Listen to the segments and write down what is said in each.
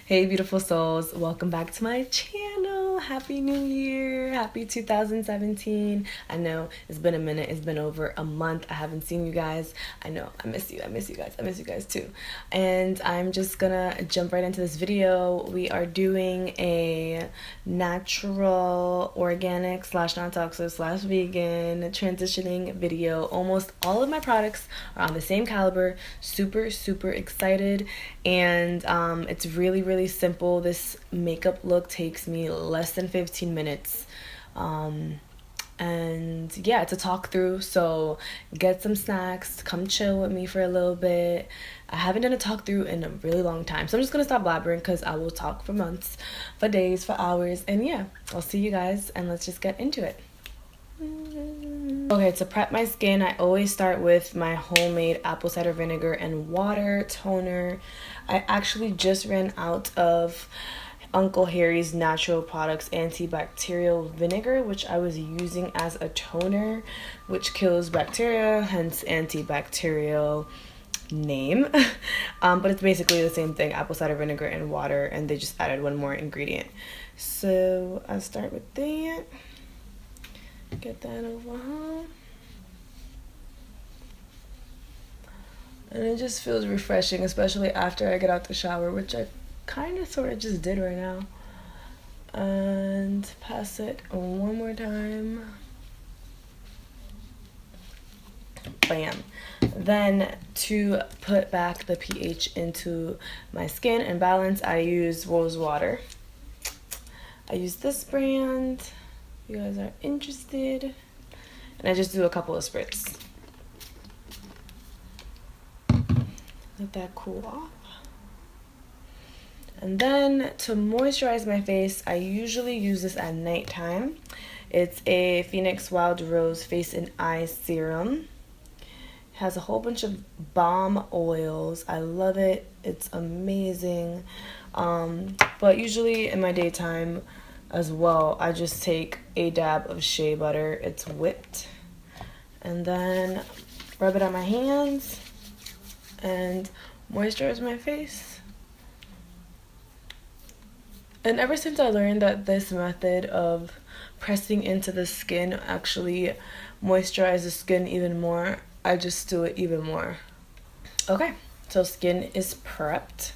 Hey beautiful souls, welcome back to my channel. Happy New Year, happy 2017. I know it's been a minute, it's been over a month. I haven't seen you guys. I know, I miss you guys, I miss you guys too. And I'm just gonna jump right into this video. We are doing a natural, organic slash non-toxic slash vegan transitioning video. Almost all of my products are on the same caliber. Super excited. And it's really simple. This makeup look takes me less than 15 minutes. And yeah, it's a talk through, so get some snacks, come chill with me for a little bit. I haven't done a talk through in a really long time, so I'm just gonna stop blabbering because I will talk for months, for days, for hours. And yeah, I'll see you guys, and let's just get into it. Okay, to prep my skin, I always start with my homemade apple cider vinegar and water toner. I actually just ran out of Uncle Harry's Natural Products antibacterial vinegar, which I was using as a toner, which kills bacteria, hence antibacterial name. But it's basically the same thing, apple cider vinegar and water, and they just added one more ingredient. So I start with that. Get that over home. And it just feels refreshing, especially after I get out the shower, which I kind of sort of just did right now. And pass it one more time. Bam. Then to put back the pH into my skin and balance, I use rose water. I use this brand. You guys are interested. And I just do a couple of spritz. Let that cool off. And then to moisturize my face, I usually use this at nighttime. It's a Phoenix Wild Rose Face and Eye Serum. It has a whole bunch of balm oils. I love it. It's amazing. But usually in my daytime as well, I just take a dab of shea butter. It's whipped. And then rub it on my hands and moisturize my face. And ever since I learned that this method of pressing into the skin actually moisturizes the skin even more, I just do it even more. Okay, so skin is prepped.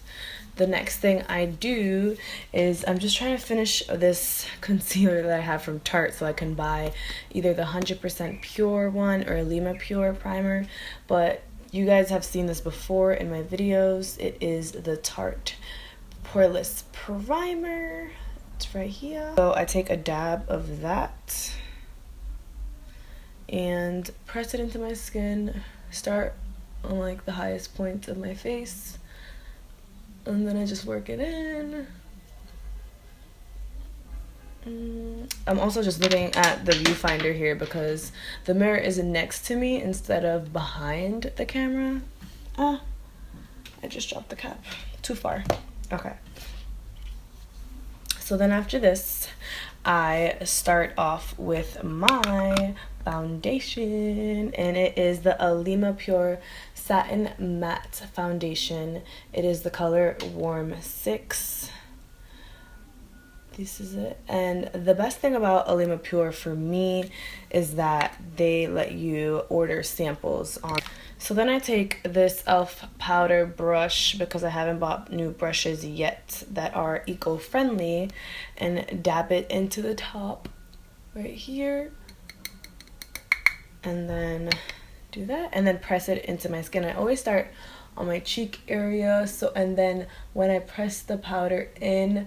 The next thing I do is I'm just trying to finish this concealer that I have from Tarte so I can buy either the 100% pure one or Lima Pure primer. But you guys have seen this before in my videos. It is the Tarte Poreless Primer. It's right here. So I take a dab of that and press it into my skin. Start on like the highest point of my face. And then I just work it in. I'm also just looking at the viewfinder here because the mirror is next to me instead of behind the camera. I just dropped the cap. Too far. Okay. So then after this, I start off with my foundation, and it is the Lima Pure Satin Matte Foundation. It is the color Warm 6. This is it. And the best thing about Lima Pure for me is that they let you order samples on. So then I take this e.l.f. powder brush because I haven't bought new brushes yet that are eco-friendly, and dab it into the top right here. And then do that and then press it into my skin. I always start on my cheek area, and then when I press the powder in,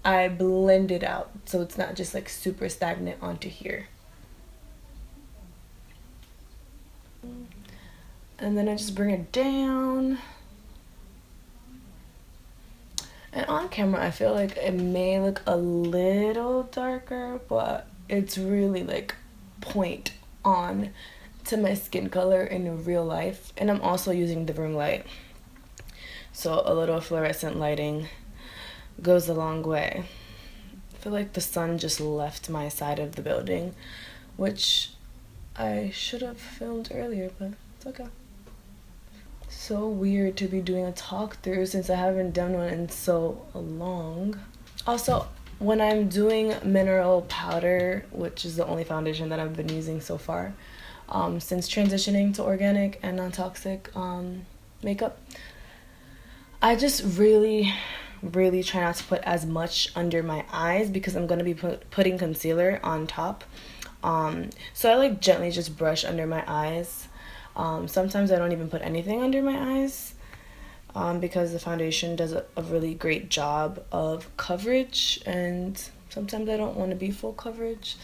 I blend it out so it's not just like super stagnant onto here. And then I just bring it down. And on camera I feel like it may look a little darker, but it's really like point on to my skin color in real life. And I'm also using the room light, so a little fluorescent lighting goes a long way. I feel like the sun just left my side of the building, which I should have filmed earlier, but it's okay. So weird to be doing a talk through since I haven't done one in so long. Also, when I'm doing mineral powder, which is the only foundation that I've been using so far, since transitioning to organic and non-toxic makeup, I just really try not to put as much under my eyes because I'm going to be putting concealer on top. So I like gently just brush under my eyes. Sometimes I don't even put anything under my eyes because the foundation does a really great job of coverage, and sometimes I don't want to be full coverage.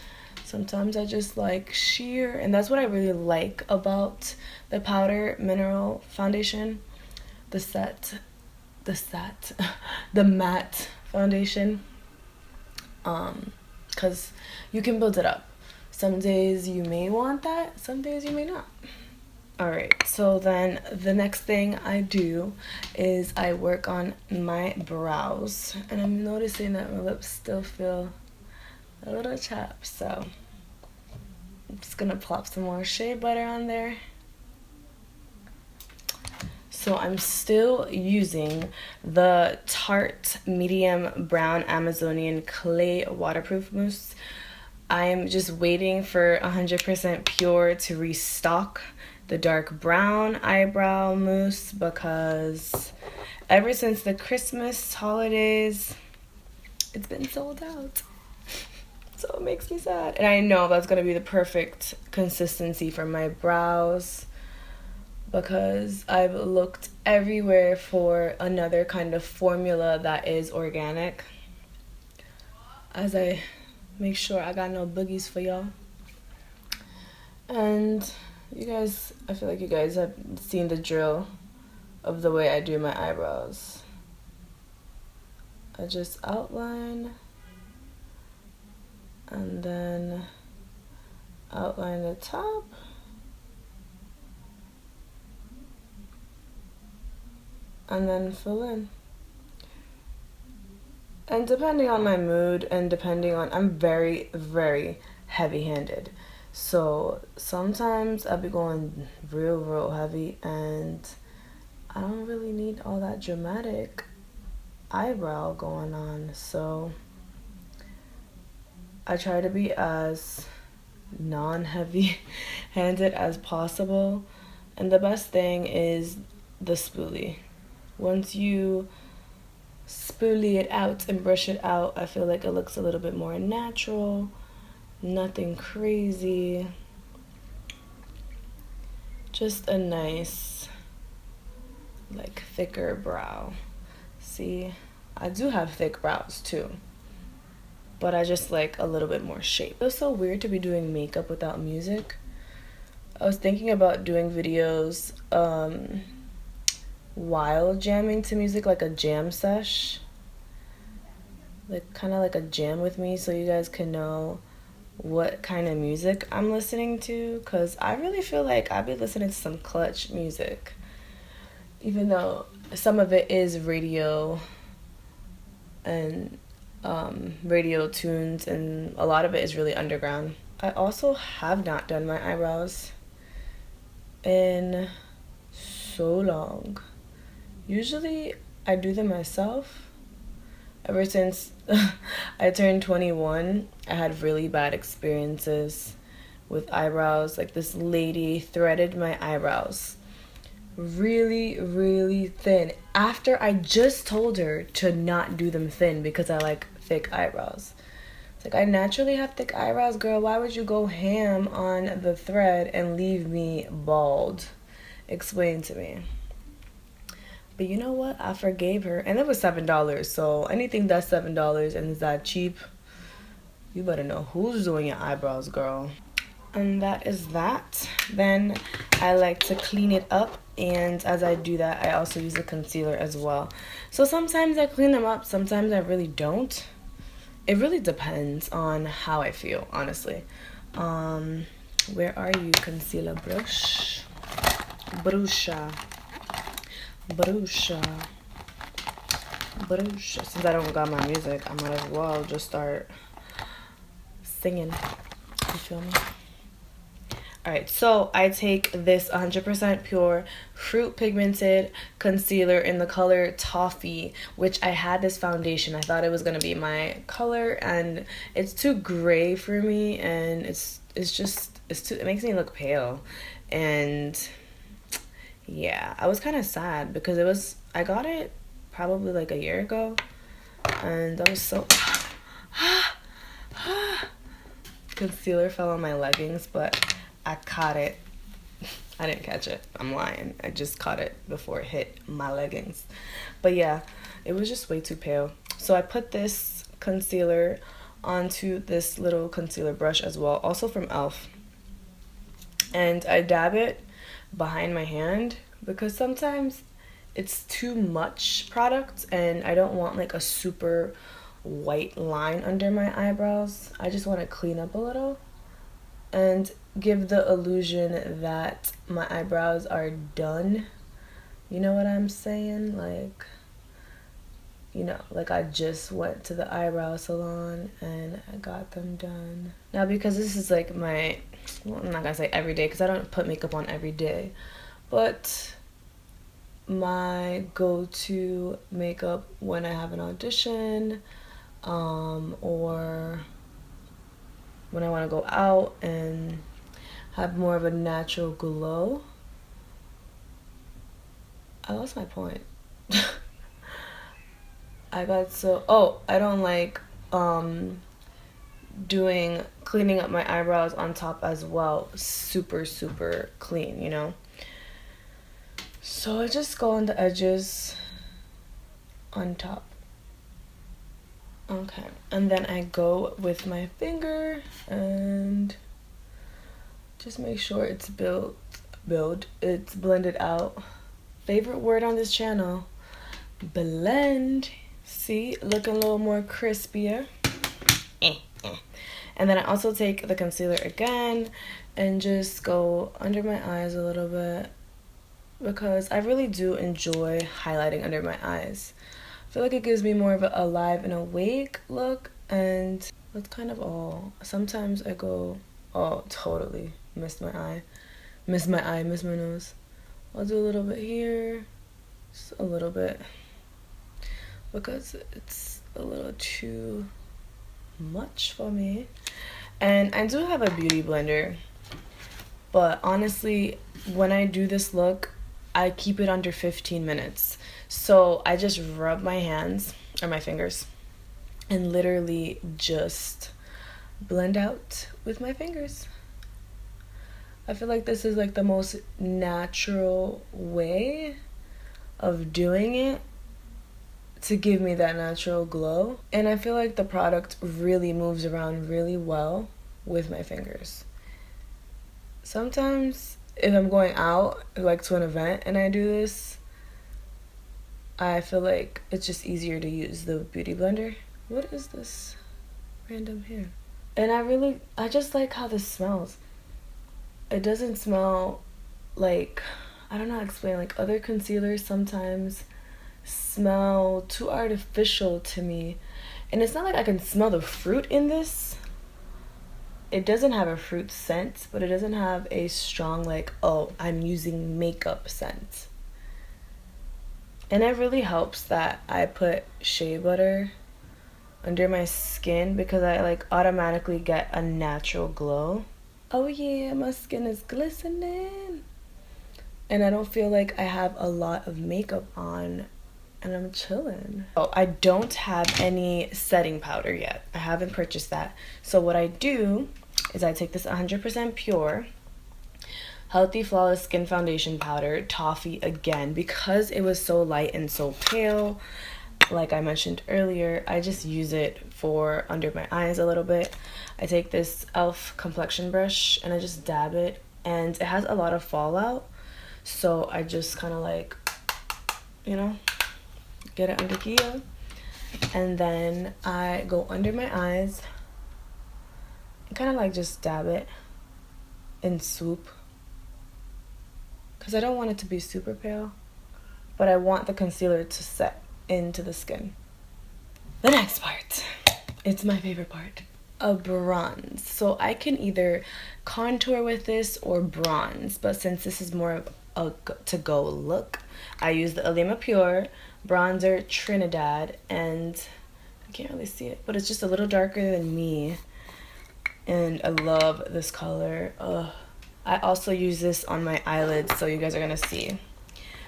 Sometimes I just like sheer, and that's what I really like about the powder mineral foundation, the matte foundation, because you can build it up. Some days you may want that, some days you may not. Alright, so then the next thing I do is I work on my brows, and I'm noticing that my lips still feel a little chapped, so I'm just gonna plop some more shea butter on there. So I'm still using the Tarte Medium Brown Amazonian Clay Waterproof Mousse. I'm just waiting for 100% Pure to restock the dark brown eyebrow mousse because ever since the Christmas holidays, it's been sold out. So it makes me sad. And I know that's going to be the perfect consistency for my brows because I've looked everywhere for another kind of formula that is organic, as I make sure I got no boogies for y'all. And you guys, I feel like you guys have seen the drill of the way I do my eyebrows. I just outline and then outline the top. And then fill in. And depending on my mood and depending on, I'm very, very heavy-handed. So sometimes I'll be going real heavy and I don't really need all that dramatic eyebrow going on. So I try to be as non-heavy handed as possible. And the best thing is the spoolie. Once you spoolie it out and brush it out, I feel like it looks a little bit more natural. Nothing crazy. Just a nice, like, thicker brow. See, I do have thick brows too, but I just like a little bit more shape. It feels so weird to be doing makeup without music. I was thinking about doing videos while jamming to music, like a jam sesh, like kind of like a jam with me, so you guys can know what kind of music I'm listening to, because I really feel like I've been listening to some clutch music, even though some of it is radio and radio tunes, and a lot of it is really underground. I also have not done my eyebrows in so long. Usually I do them myself. Ever since I turned 21, I had really bad experiences with eyebrows. Like, this lady threaded my eyebrows really thin after I just told her to not do them thin because I like thick eyebrows. It's like, I naturally have thick eyebrows, girl. Why would you go ham on the thread and leave me bald? Explain to me. But you know what? I forgave her. And it was $7. So anything that's $7 and is that cheap, you better know who's doing your eyebrows, girl. And that is that. Then I like to clean it up. And as I do that, I also use a concealer as well. So sometimes I clean them up. Sometimes I really don't. It really depends on how I feel, honestly. Where are you, concealer brush? Brusha. Since I don't got my music, I might as well just start singing. You feel me? Alright, so I take this 100% pure fruit pigmented concealer in the color Toffee, which I had this foundation. I thought it was going to be my color, and it's too gray for me, and it makes me look pale. And yeah, I was kind of sad because I got it probably like a year ago, and I was so concealer fell on my leggings, but I caught it. I didn't catch it. I'm lying. I just caught it before it hit my leggings. But yeah, it was just way too pale. So I put this concealer onto this little concealer brush as well, also from e.l.f. And I dab it behind my hand because sometimes it's too much product and I don't want like a super white line under my eyebrows. I just want to clean up a little and give the illusion that my eyebrows are done. You know what I'm saying? Like, you know, like I just went to the eyebrow salon and I got them done. Now, because this is like my, well, I'm not gonna say every day because I don't put makeup on every day, but my go-to makeup when I have an audition, or when I want to go out and have more of a natural glow. I lost my point. I don't like cleaning up my eyebrows on top as well, super clean, you know. So I just go on the edges on top. Okay, and then I go with my finger and just make sure it's it's blended out. Favorite word on this channel, blend. See, looking a little more crispier. And then I also take the concealer again and just go under my eyes a little bit because I really do enjoy highlighting under my eyes. I feel like it gives me more of a alive and awake look, and that's kind of all. Sometimes I go, oh, totally missed my eye, missed my nose. I'll do a little bit here, just a little bit, because it's a little too much for me. And I do have a beauty blender, but honestly, when I do this look, I keep it under 15 minutes. So I just rub my hands or my fingers and literally just blend out with my fingers. I feel like this is like the most natural way of doing it to give me that natural glow. And I feel like the product really moves around really well with my fingers. Sometimes if I'm going out like to an event and I do this, I feel like it's just easier to use the beauty blender. What is this random hair? And I just like how this smells. It doesn't smell like, I don't know how to explain, like other concealers sometimes smell too artificial to me. And it's not like I can smell the fruit in this. It doesn't have a fruit scent, but it doesn't have a strong like, oh, I'm using makeup scent. And it really helps that I put shea butter under my skin because I like automatically get a natural glow. Oh yeah, my skin is glistening. And I don't feel like I have a lot of makeup on and I'm chilling. Oh, I don't have any setting powder yet. I haven't purchased that. So what I do is I take this 100% pure Healthy Flawless Skin Foundation Powder, Toffee again, because it was so light and so pale. Like I mentioned earlier, I just use it for under my eyes a little bit. I take this e.l.f. complexion brush and I just dab it, and it has a lot of fallout, so I just kind of like, you know, get it under here, and then I go under my eyes and kind of like just dab it and swoop, because I don't want it to be super pale, but I want the concealer to set into the skin. The next part, it's my favorite part. a bronze. So I can either contour with this or bronze, but since this is more of a to-go look, I use the Alima Pure Bronzer Trinidad, and I can't really see it, but it's just a little darker than me, and I love this color. Ugh. I also use this on my eyelids, so you guys are gonna see.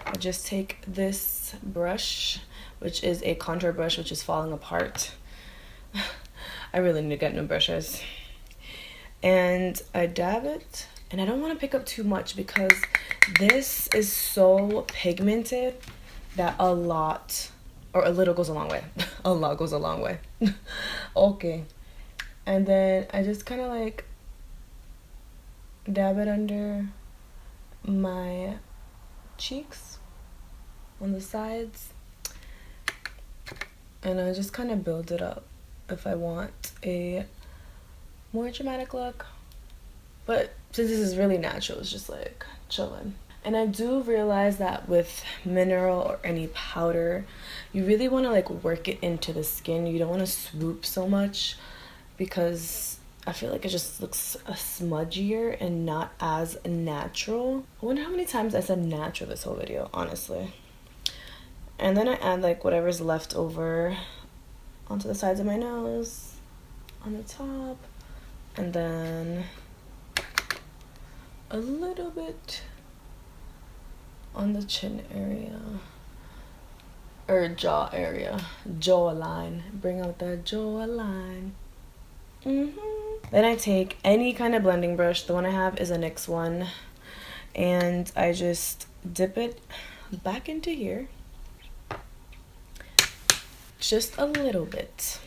I just take this brush, which is a contour brush, which is falling apart. I really need to get new brushes. And I dab it, and I don't want to pick up too much because this is so pigmented that a lot, or a little goes a long way. A lot goes a long way. Okay. And then I just kind of like dab it under my cheeks on the sides, and I just kind of build it up if I want a more dramatic look. But since this is really natural, it's just like chilling. And I do realize that with mineral or any powder, you really want to like work it into the skin. You don't want to swoop so much because I feel like it just looks smudgier and not as natural. I wonder how many times I said natural this whole video, honestly. And then I add like whatever's left over onto the sides of my nose, on the top, and then a little bit on the chin area, or jaw area, jawline. Bring out that jawline. Then I take any kind of blending brush. The one I have is a NYX one, and I just dip it back into here, just a little bit.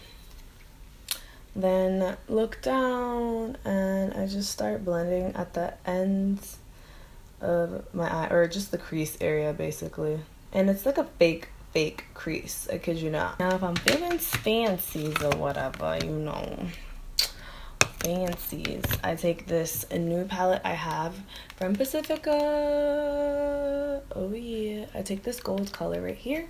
Then look down, and I just start blending at the ends of my eye, or just the crease area basically. And it's like a fake crease, I kid you not. Now if I'm feeling fancies or whatever, you know, fancies, I take this new palette I have from Pacifica. Oh yeah, I take this gold color right here,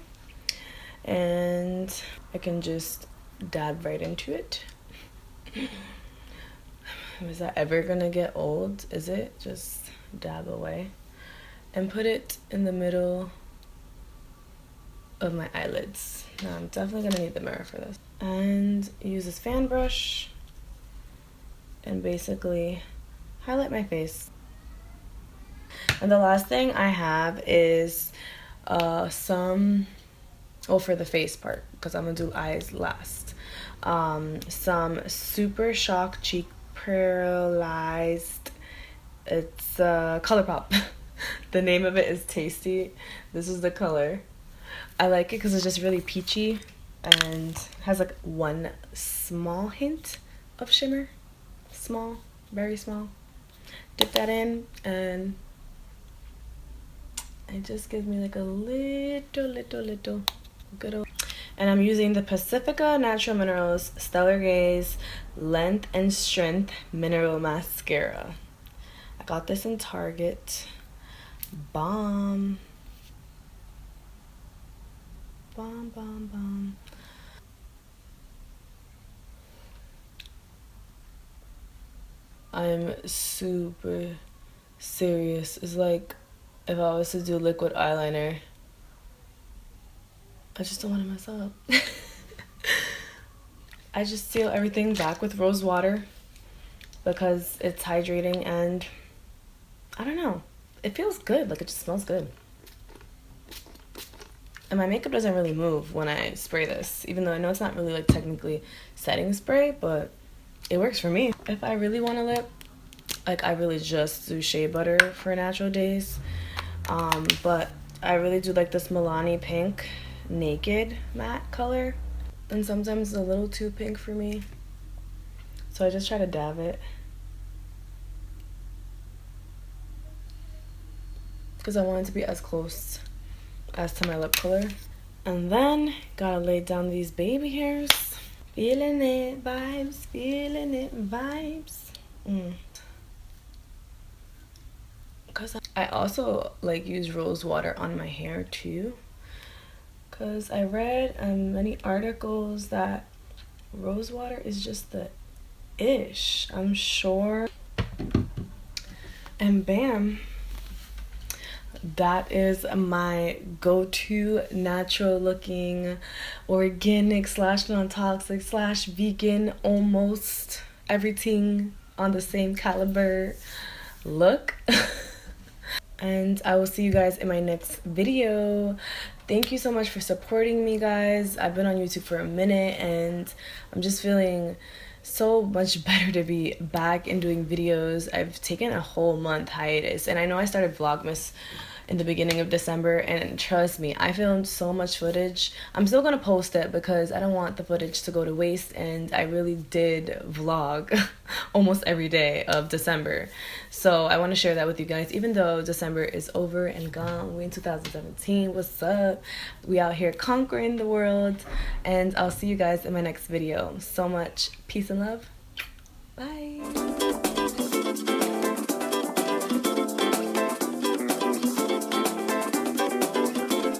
and I can just dab right into it. Is that ever gonna get old? Is it? Just dab away and put it in the middle of my eyelids. Now I'm definitely gonna need the mirror for this. And use this fan brush and basically highlight my face. And the last thing I have is for the face part, because I'm gonna do eyes last. Some Super Shock Cheek Paralyzed. It's ColourPop. The name of it is Tasty. This is the color. I like it because it's just really peachy and has like one small hint of shimmer. Small, very small. Dip that in, and it just gives me like a little good old. And I'm using the Pacifica Natural Minerals Stellar Gaze Length and Strength Mineral Mascara. I got this in Target. Bomb. Bomb, bomb, bomb. I'm super serious. It's like if I was to do liquid eyeliner, I just don't want to mess up. I just seal everything back with rose water because it's hydrating, and I don't know, it feels good. Like, it just smells good. And my makeup doesn't really move when I spray this, even though I know it's not really like technically setting spray, but it works for me. If I really want a lip, like, I really just do shea butter for natural days. But I really do like this Milani Pink Naked matte color, and sometimes it's a little too pink for me, so I just try to dab it because I want it to be as close as to my lip color. And then gotta lay down these baby hairs. Feeling it, vibes, feeling it, vibes. Because I also like use rose water on my hair too, because I read many articles that rose water is just the ish, I'm sure. And bam, that is my go-to natural looking, organic slash non-toxic slash vegan, almost everything on the same caliber look. And I will see you guys in my next video. Thank you so much for supporting me, guys. I've been on YouTube for a minute and I'm just feeling so much better to be back and doing videos. I've taken a whole month hiatus, and I know I started Vlogmas in the beginning of December, and trust me, I filmed so much footage. I'm still gonna post it because I don't want the footage to go to waste, and I really did vlog almost every day of December. So I want to share that with you guys, even though December is over and gone. We in 2017. What's up? We out here conquering the world, and I'll see you guys in my next video. So much peace and love. Bye.